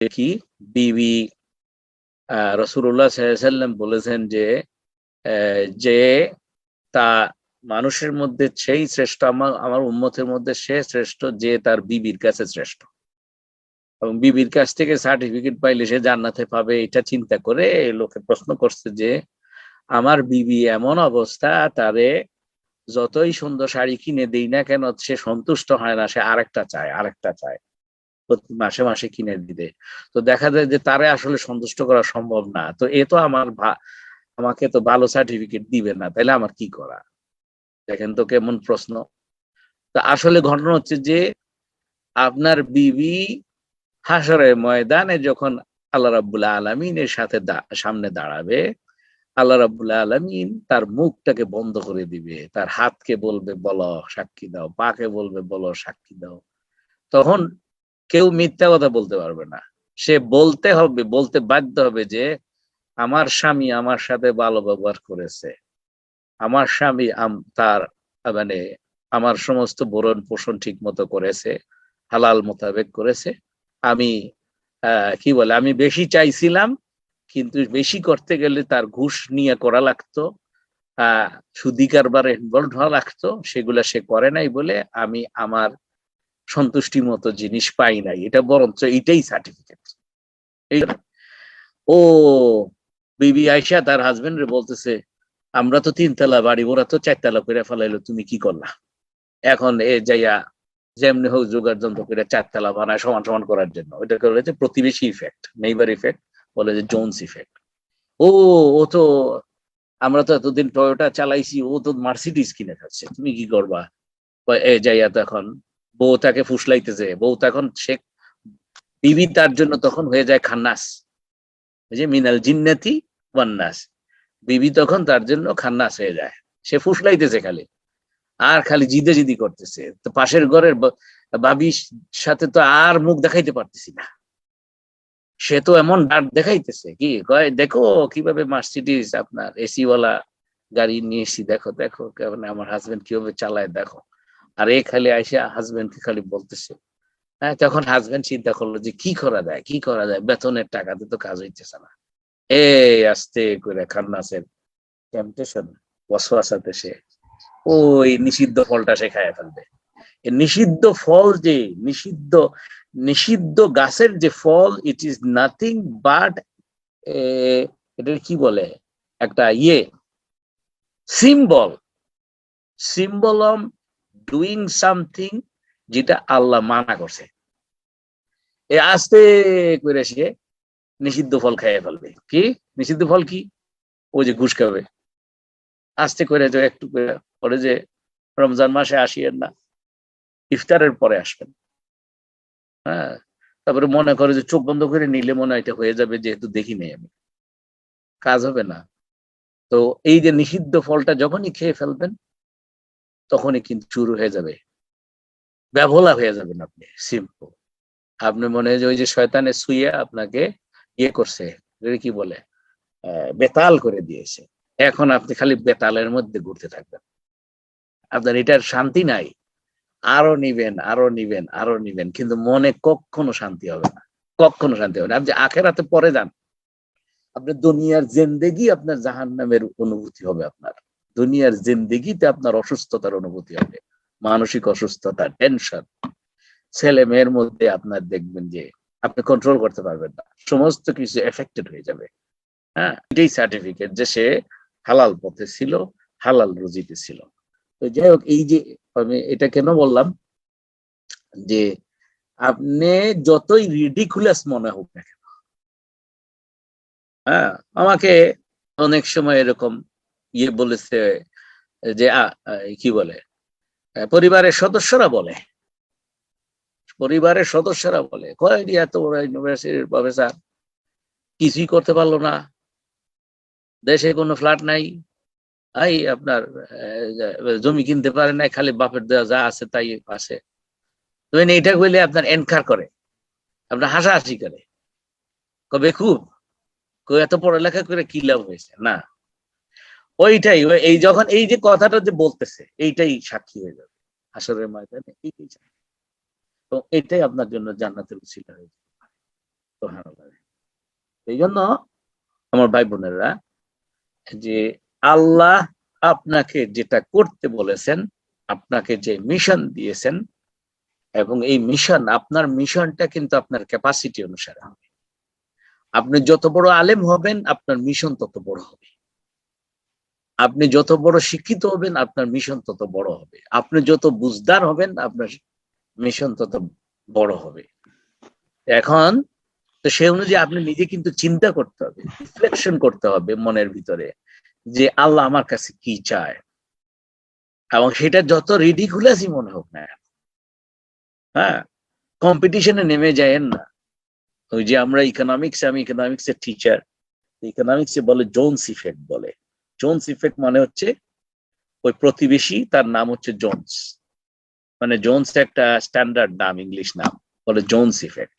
দেখি বিবি রাসূলুল্লাহ সাল্লাল্লাহু আলাইহি ওয়াসাল্লাম বলেছেন যে যে তা মানুষের মধ্যে সেই শ্রেষ্ঠ, আমার উম্মতের মধ্যে সে শ্রেষ্ঠ যে তার বিবির কাছে শ্রেষ্ঠ, এবং বিবির কাছ থেকে সার্টিফিকেট পাইলে সে জান্নাতে পাবে। এটা চিন্তা করে লোকে প্রশ্ন করছে যে আমার বিবি এমন অবস্থা, তারে যতই সুন্দর শাড়ি কিনে দেই না কেন সে সন্তুষ্ট হয় না, সে আরেকটা চায়, আরেকটা চায়, প্রতি মাসে মাসে কিনে দিতে। তো দেখা যায় যে তারে আসলে সন্তুষ্ট করা সম্ভব না। তো এ তো আমাকে তো ভালো সার্টিফিকেট দিবে না, তাহলে আমার কি করা? দেখেন তো কেমন প্রশ্ন। তা আসলে ঘটনা হচ্ছে যে আপনার বিবি হাসরের ময়দানে যখন আল্লাহ রাব্বুল আলামিনের সাথে সামনে দাঁড়াবে, আল্লাহ রাব্বুল আলামিন তার মুখটাকে বন্ধ করে দিবে, তার হাতকে বলবে বলো সাক্ষী দাও, পাকে বলবে বলো সাক্ষী দাও। তখন কেউ মিথ্যা কথা বলতে পারবে না। সে বলতে হবে, বলতে বাধ্য হবে যে আমার স্বামী আমার সাথে ভালো ব্যবহার করেছে, আমার স্বামী তার মানে আমার সমস্ত ভরণ পোষণ ঠিক মতো করেছে, হালাল মোতাবেক করেছে। আমি কি বলে, আমি বেশি চাইছিলাম, কিন্তু বেশি করতে গেলে তার ঘুষ নিয়ে করা লাগতো, সুদি কারবারে ইনভলভ হওয়া লাগতো, সেগুলা সে করে নাই বলে আমি আমার সন্তুষ্টি মতো জিনিস পাই নাই। এটা বরঞ্চ এটাই সার্টিফিকেট। ও বিবি আয়সা তার হাজবেন্ড রে বলতেছে, আমরা তো 3 তলা বাড়ি, ওরা তো 4 তলা করে ফেলাইলো, তুমি কি করলা? এখন এ যাইয়া যেমনি হোক জোগাড় যন্ত্র করে 4 তলা বানায় সমান সমান করার জন্য। ওইটাকে বলে যে প্রতিবেশী ইফেক্ট, নেইবার ইফেক্ট, বলে যে জোনস ইফেক্ট। ও ও তো, আমরা তো এতদিন টয়োটা চালাইছি, ও তো মার্সিডিজ কিনে খাচ্ছে, তুমি কি করবা? এ যাইয়া তখন বউ তাকে ফুসলাইতেছে, বউ তখন সে বিবি তার জন্য তখন হয়ে যায় খান্নাস, ওই যে মিনাল জিন্নাতি ওয়ান নাস। বিবি তখন তার জন্য খান্নাস হয়ে যায়, সে ফুসলাইতেছে খালি, আর খালি জিদে জিদি করতেছে। তো পাশের ঘরের বাবির সাথে তো আর মুখ দেখাইতে পারতেছি না, সে তো এমন ডাক দেখাইতেছে, কি কয়, দেখো কিভাবে মার্সিডিজ আপনার এসি ওয়ালা গাড়ি নিয়ে এসি, দেখো দেখো কেমন আমার হাজবেন্ড কিভাবে চালায় দেখো। আর এ খালি আইসা হাজবেন্ড কে খালি বলতেছে। হ্যাঁ, তখন হাজবেন্ড চিন্তা করলো যে কি করা যায়, কি করা যায়, বেতনের টাকাতে তো কাজ হইতেছে না। এই আস্তে করে খান্নাসের টেম্পটেশন, ওয়াসওয়াসাতে সে ওই নিষিদ্ধ ফলটা সে খায় ফেলবে। নিষিদ্ধ ফল যে নিষিদ্ধ, নিষিদ্ধ গাছের যে ফল, ইট ইজ নাথিং বাট এটা কি বলে, একটা symbol, symbol of doing something, যেটা আল্লাহ মানা করছে। এ আস্তে করে সে নিষিদ্ধ ফল খাইয়ে ফেলবে। কি নিষিদ্ধ ফল? কি? ওই যে ঘুষ খাবে। আস্তে করে যে একটু করে যে রমজান মাসে আসিয়েন না, ইফতারের পরে আসবেন। হ্যাঁ, তারপরে মনে করে যে চোখ বন্ধ করে নিলে মনে হয় এটা হয়ে যাবে, যেহেতু দেখি নেই আমি, কাজ হবে না। তো এই যে নিষিদ্ধ ফলটা যখনই খেয়ে ফেলবেন, তখনই কিন্তু শুরু হয়ে যাবে, ব্যবলা হয়ে যাবেন আপনি। সিম্পল। আপনি মনে হয় যে ওই যে শয়তানে শুয়ে আপনাকে করছে, কি বলে, বেতাল করে দিয়েছে। এখন আপনি খালি বেতালের মধ্যে ঘুরতে থাকবেন, আপনার এটার শান্তি নাই। আরো নিবেন, আরো নিবেন, আরো নিবেন, কিন্তু মনে কখনো শান্তি হবে না, কখনো শান্তি হবে না। আপনি আখেরাতে পরে যান, আপনার দুনিয়ার জিন্দেগি আপনার জাহান্নামের অনুভূতি হবে। আপনার দুনিয়ার জিন্দেগিতে আপনার অসুস্থতার অনুভূতি হবে, মানসিক অসুস্থতা, টেনশন, ছেলে মেয়ের মধ্যে আপনার দেখবেন যে আপনি কন্ট্রোল করতে পারবেন না, সমস্ত কিছু এফেক্টেড হয়ে যাবে। হ্যাঁ, এটাই সার্টিফিকেট যে সে হালাল পথে ছিল, হালাল রুজিতে ছিল। তো যাই হোক, এই যে আমি এটা কেন বললাম, যে আপনি যতই রিডিকুলাস মনে হোক না কেন, হ্যাঁ, আমাকে অনেক সময় এরকম বলেছে যে কি বলে, পরিবারের সদস্যরা বলে, পরিবারের সদস্যরা বলে, কয় এত বড় ইউনিভার্সিটির প্রফেসর, কিছুই করতে পারলো না, দেশে কোনো ফ্ল্যাট নাই, এই আপনার জমি কিনতে পারে নাই, খালি বাপের দেওয়া যা আছে তাই আছে। তো এইটা কইলে আপনার এনকার করে, আপনার হাসাহাসি করে, কবে খুব এত পড়ালেখা করে কি লাভ হয়েছে না। ওইটাই, এই যখন এই যে কথাটা যে বলতেছে, এইটাই সাক্ষী হয়ে যাবে হাসরের ময়দানে, এইটাই। তো এটাই আপনার জন্য জান্নাতের উসিলা হয়ে যাবে। সুবহানাল্লাহ। এই জন্য আমার ভাই বোনেরা, যে আল্লাহ আপনাকে যেটা করতে বলেছেন, আপনাকে যে মিশন দিয়েছেন, এবং এই মিশন, আপনার মিশনটা কিন্তু আপনার ক্যাপাসিটি অনুসারে হবে। আপনি যত বড় আলেম হবেন, আপনার মিশন তত বড় হবে। আপনি যত বড় শিক্ষিত হবেন, আপনার মিশন তত বড় হবে। আপনি যত বুঝদার হবেন, আপনার মিশন তত বড় হবে। এখন তো সে অনুযায়ী আপনি নিজে কিন্তু চিন্তা করতে হবে, রিফ্লেকশন করতে হবে মনের ভিতরে, যে আল্লাহ আমার কাছে কি চায়, এবং সেটা যত রিডিকুলাসই মনে হোক না, হ্যাঁ, কম্পিটিশনে নেমে যায়েন না। ওই যে আমরা আমি ইকোনমিক্স এর টিচার, ইকোনমিক্স এ বলে জোনস ইফেক্ট বলে। জোনস ইফেক্ট মানে হচ্ছে ওই প্রতিবেশী, তার নাম হচ্ছে জোনস, মানে জোনস একটা স্ট্যান্ডার্ড নাম, ইংলিশ নাম, বলে জোনস ইফেক্ট।